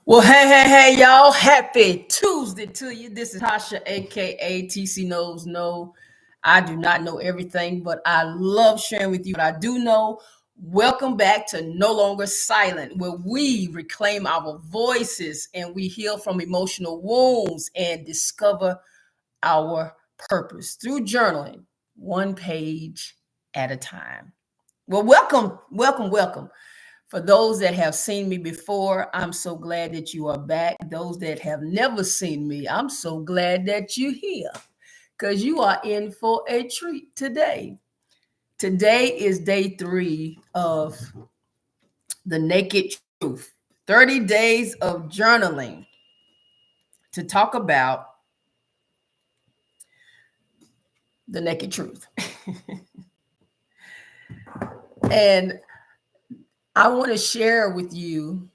Well, hey, y'all. Happy Tuesday to you. This is Tasha, aka TC Knows No. I do not know everything, but I love sharing with you what I do know. Welcome back to No Longer Silent, where we reclaim our voices and we heal from emotional wounds and discover our purpose through journaling, one page at a time. Well, welcome. For those that have seen me before, I'm so glad that you are back. Those that have never seen me, I'm so glad that you're here because you are in for a treat today. Today is day 3 of the Naked Truth, 30 days of journaling to talk about the naked truth. And I want to share with you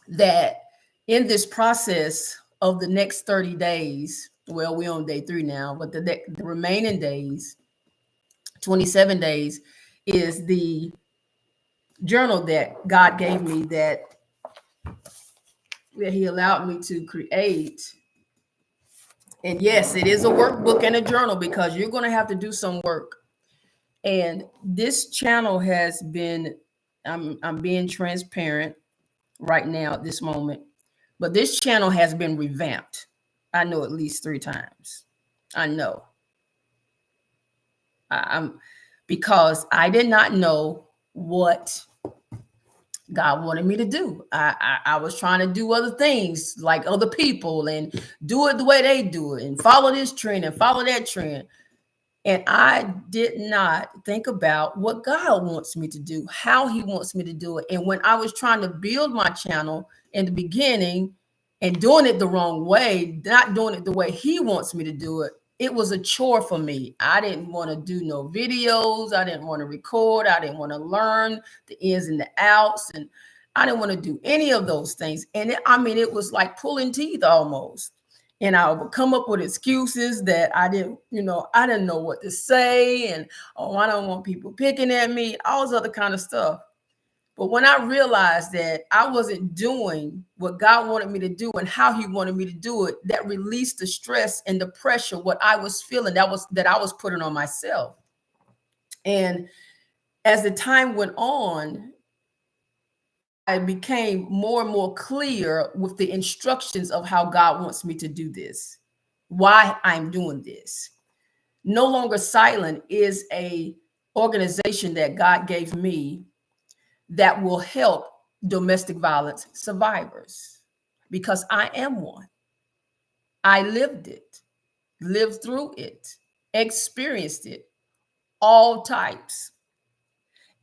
that in this process of the next 30 days, well, we're on day 3 now, but the remaining days, 27 days, is the journal that God gave me that He allowed me to create. And yes, it is a workbook and a journal because you're going to have to do some work. And this channel has been, I'm being transparent right now at this moment, but this channel has been revamped. I know at least 3 times. I know. I'm because I did not know what God wanted me to do. I was trying to do other things like other people and do it the way they do it and follow this trend and follow that trend. And I did not think about what God wants me to do, how He wants me to do it. And when I was trying to build my channel in the beginning and doing it the wrong way, not doing it the way He wants me to do it, it was a chore for me. I didn't want to do no videos. I didn't want to record. I didn't want to learn the ins and the outs. And I didn't want to do any of those things. And it was like pulling teeth almost. And I would come up with excuses that I didn't know what to say. And, oh, I don't want people picking at me, all this other kind of stuff. But when I realized that I wasn't doing what God wanted me to do and how He wanted me to do it, that released the stress and the pressure, what I was feeling that I was putting on myself. And as the time went on, I became more and more clear with the instructions of how God wants me to do this, why I'm doing this. No Longer Silent is a organization that God gave me that will help domestic violence survivors because I am one. I lived it, lived through it, experienced it, all types.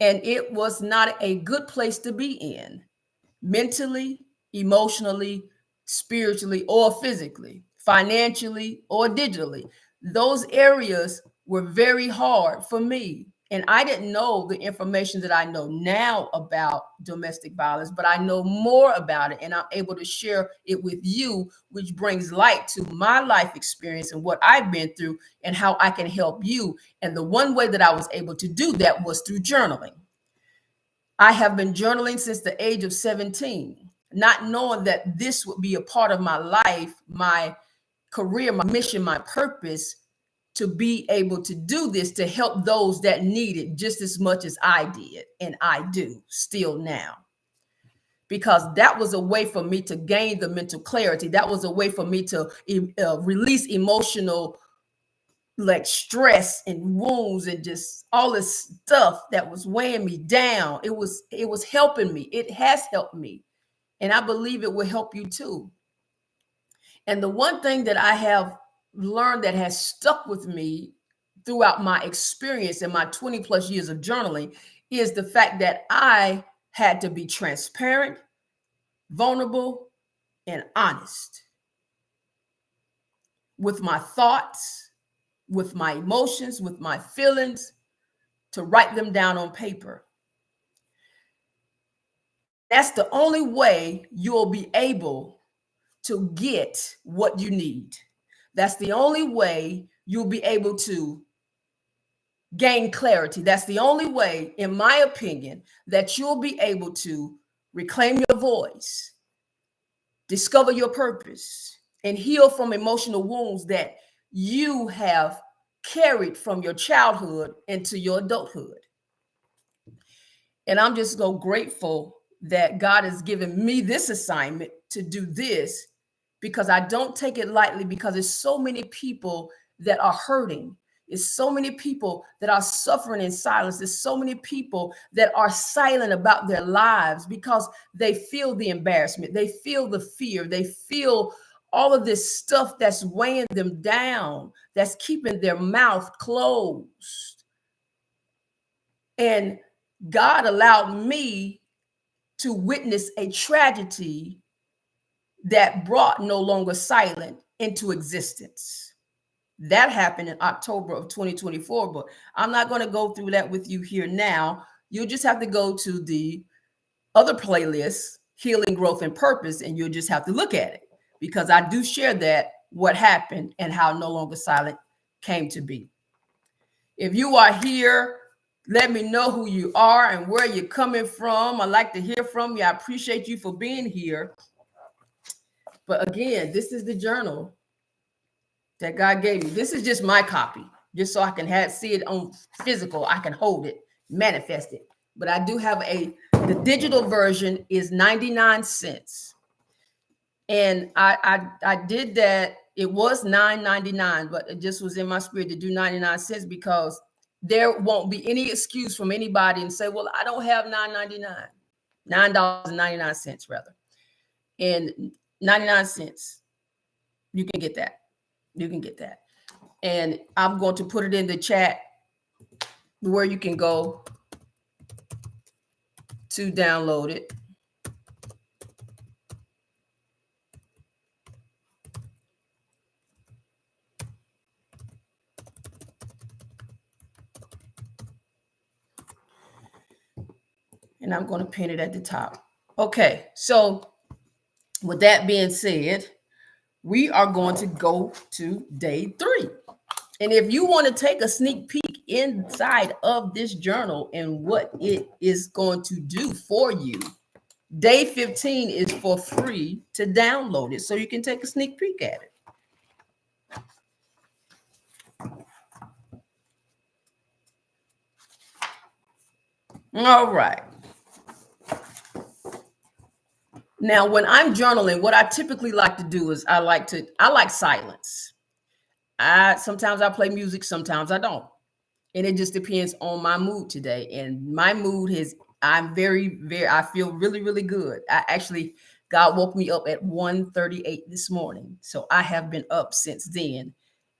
And it was not a good place to be in, mentally, emotionally, spiritually, or physically, financially, or digitally. Those areas were very hard for me. And I didn't know the information that I know now about domestic violence, but I know more about it and I'm able to share it with you, which brings light to my life experience and what I've been through and how I can help you. And the one way that I was able to do that was through journaling. I have been journaling since the age of 17, not knowing that this would be a part of my life, my career, my mission, my purpose to be able to do this to help those that need it just as much as I did. And I do still now. Because that was a way for me to gain the mental clarity. That was a way for me to release emotional like stress and wounds and just all this stuff that was weighing me down. It was helping me. It has helped me. And I believe it will help you too. And the one thing that I have learned that has stuck with me throughout my experience in my 20 plus years of journaling is the fact that I had to be transparent, vulnerable, and honest with my thoughts, with my emotions, with my feelings, to write them down on paper. That's the only way you'll be able to get what you need. That's the only way you'll be able to gain clarity. That's the only way, in my opinion, that you'll be able to reclaim your voice discover your purpose, and heal from emotional wounds that you have carried from your childhood into your adulthood. And I'm just so grateful that God has given me this assignment to do this, because I don't take it lightly, because there's so many people that are hurting. There's so many people that are suffering in silence. There's so many people that are silent about their lives because they feel the embarrassment. They feel the fear. They feel all of this stuff that's weighing them down, that's keeping their mouth closed. And God allowed me to witness a tragedy that brought No Longer Silent into existence. That happened in October of 2024, but I'm not going to go through that with you here now. You'll just have to go to the other playlist, Healing, Growth, and Purpose, and you'll just have to look at it, because I do share that, what happened and how No Longer Silent came to be. If you are here, let me know who you are and where you're coming from. I'd like to hear from you. I appreciate you for being here. But again, this is the journal that God gave me. This is just my copy, just so I can see it on physical. I can hold it, manifest it. But I do have the digital version is 99 cents. And I did that. It was $9.99, but it just was in my spirit to do 99 cents, because there won't be any excuse from anybody and say, well, I don't have $9.99, $9.99 rather. And 99 cents, you can get that. You can get that. And I'm going to put it in the chat where you can go to download it. And I'm going to pin it at the top. Okay, so with that being said, we are going to go to day 3. And if you want to take a sneak peek inside of this journal and what it is going to do for you, day 15 is for free to download it, so you can take a sneak peek at it. All right. Now, when I'm journaling, what I typically like to do is I like silence. Sometimes I play music, sometimes I don't. And it just depends on my mood today. And my mood I'm very, I feel really, really good. God woke me up at 1:38 this morning. So I have been up since then.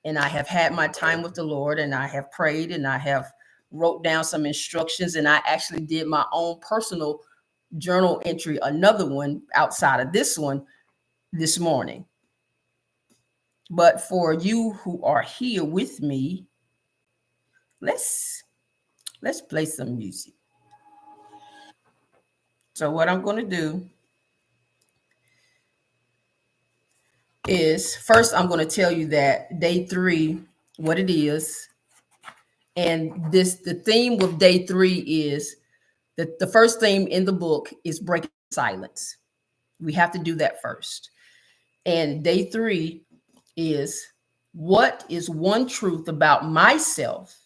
And I have had my time with the Lord, and I have prayed, and I have wrote down some instructions, and I actually did my own personal journal entry, another one outside of this one, this morning. But for you who are here with me, let's play some music. So what I'm going to do is, first I'm going to tell you that day 3, what it is. And the theme with day 3 is that the first theme in the book is breaking silence. We have to do that first. And day 3 is, what is one truth about myself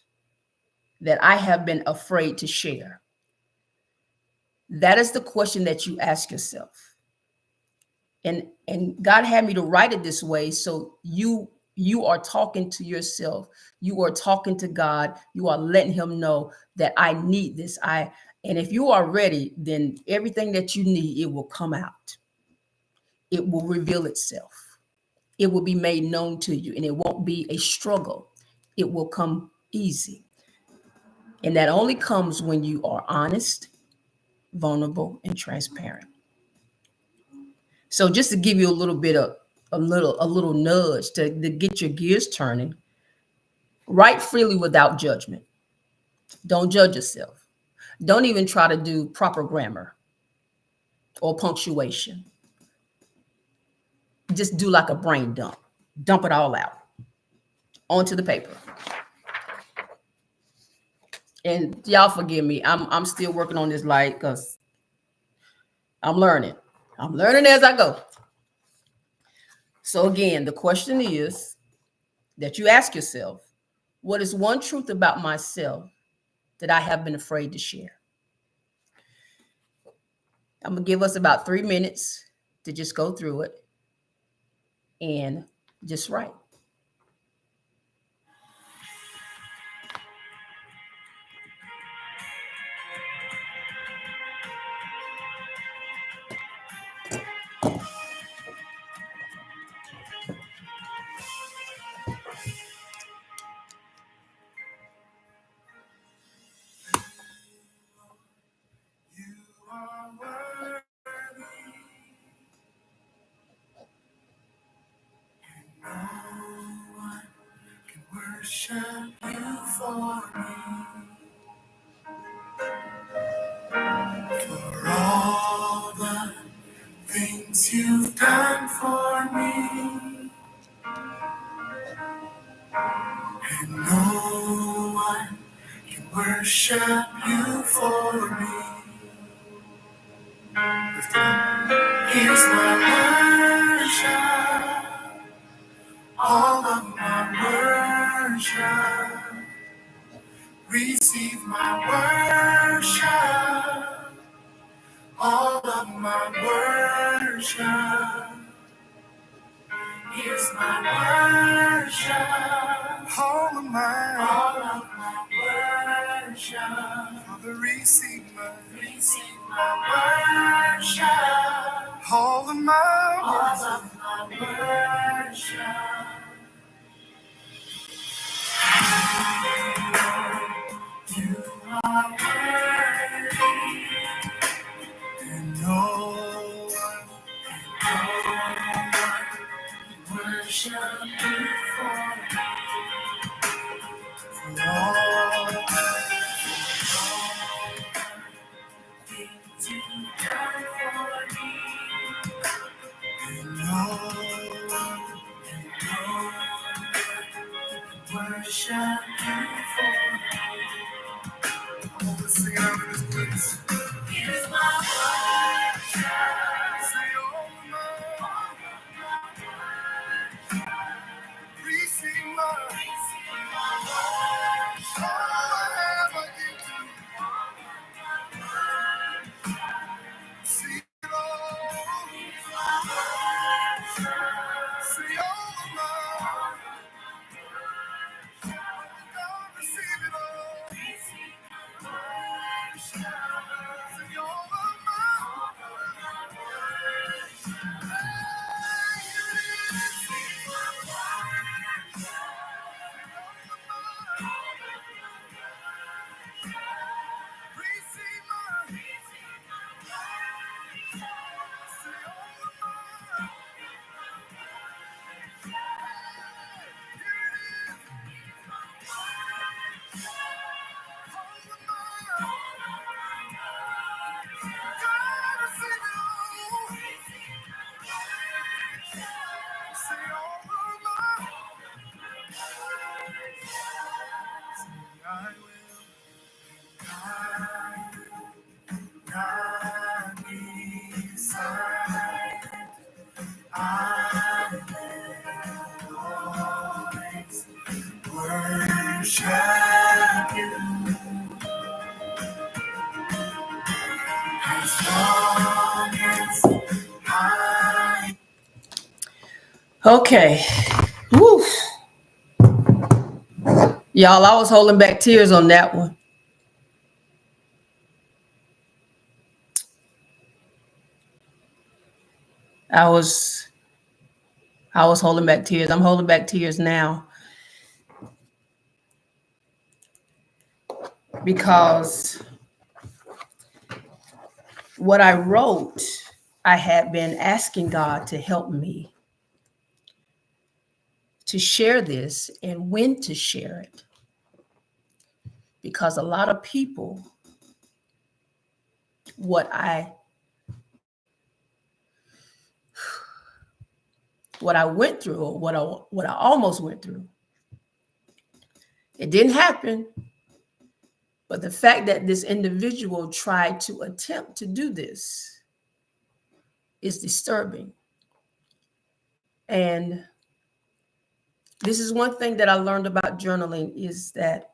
that I have been afraid to share? That is the question that you ask yourself. And God had me to write it this way, so you are talking to yourself. You are talking to God. You are letting him know that I need this. And if you are ready, then everything that you need, it will come out. It will reveal itself. It will be made known to you, and it won't be a struggle. It will come easy. And that only comes when you are honest, vulnerable, and transparent. So just to give you a little bit of a little nudge to get your gears turning, write freely without judgment. Don't judge yourself. Don't even try to do proper grammar or punctuation. Just do like a brain dump. Dump it all out onto the paper. And y'all forgive me. I'm still working on this light because I'm learning. I'm learning as I go. So again, the question is that you ask yourself, what is one truth about myself that I have been afraid to share? I'm going to give us about 3 minutes to just go through it and just write. Worship you for all the things you've done for me, and no one can worship you for me. Here's my worship, all of my worship. Receive my worship, all of my worship. Here's my worship, all of my worship. Father, receive my worship, all of my worship. You are worthy, and no one worship you for all things you've done for me. And no one worship you for. I'm gonna sing it out in this place. Here's my worship. Say all of my receive my worship. All I have I give to you. See it all. Here's my worship. See all of my. God, receive it all. Receive my worship. See all of my worship. Receive my worship. Okay. Woo. Y'all, I was holding back tears on that one. I was holding back tears. I'm holding back tears now because what I wrote, I had been asking God to help me to share this and when to share it. Because a lot of people, what I went through, or what I almost went through, it didn't happen. But the fact that this individual tried to attempt to do this is disturbing. And this is one thing that I learned about journaling is that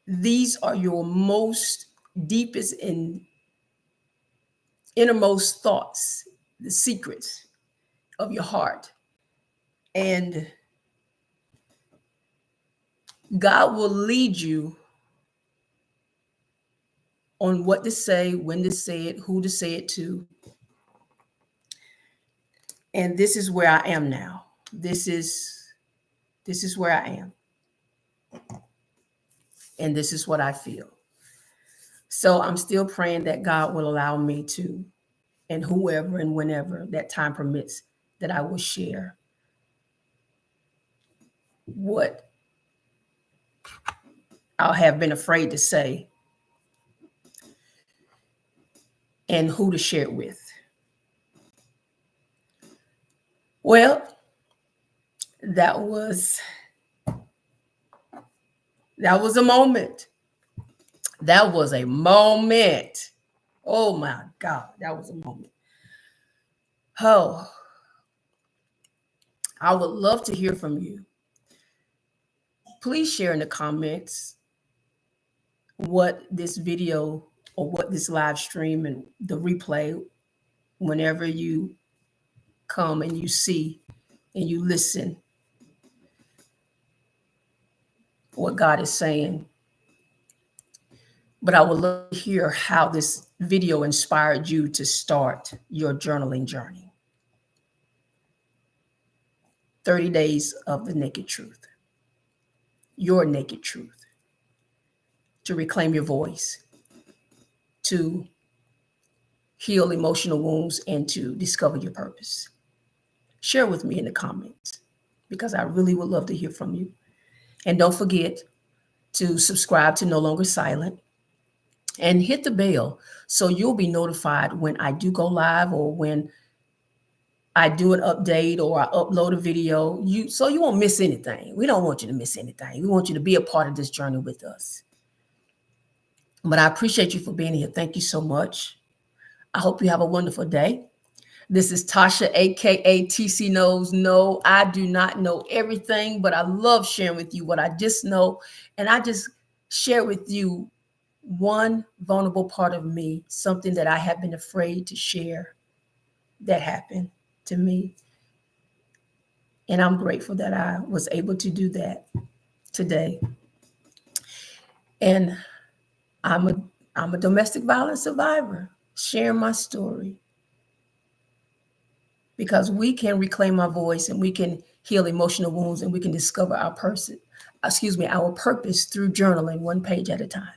these are your most deepest and innermost thoughts, the secrets of your heart. And God will lead you on what to say, when to say it, who to say it to. And this is where I am now. This is where I am. And this is what I feel. So I'm still praying that God will allow me to, and whoever and whenever that time permits, that I will share what I'll have been afraid to say and who to share it with. Well, that was a moment. That was a moment. Oh my God, that was a moment. Oh, I would love to hear from you. Please share in the comments what this video or what this live stream and the replay, whenever you come and you see and you listen, what God is saying. But I would love to hear how this video inspired you to start your journaling journey. 30 days of the naked truth, your naked truth, to reclaim your voice, to heal emotional wounds, and to discover your purpose. Share with me in the comments because I really would love to hear from you. And don't forget to subscribe to No Longer Silent and hit the bell so you'll be notified when I do go live or when I do an update or I upload a video. So you won't miss anything. We don't want you to miss anything. We want you to be a part of this journey with us. But I appreciate you for being here. Thank you so much. I hope you have a wonderful day. This is Tasha, aka TC Knows. No, I do not know everything, but I love sharing with you what I just know. And I just share with you one vulnerable part of me, something that I have been afraid to share that happened to me. And I'm grateful that I was able to do that today. And I'm a domestic violence survivor, sharing my story. Because we can reclaim our voice and we can heal emotional wounds and we can discover our purpose through journaling, one page at a time.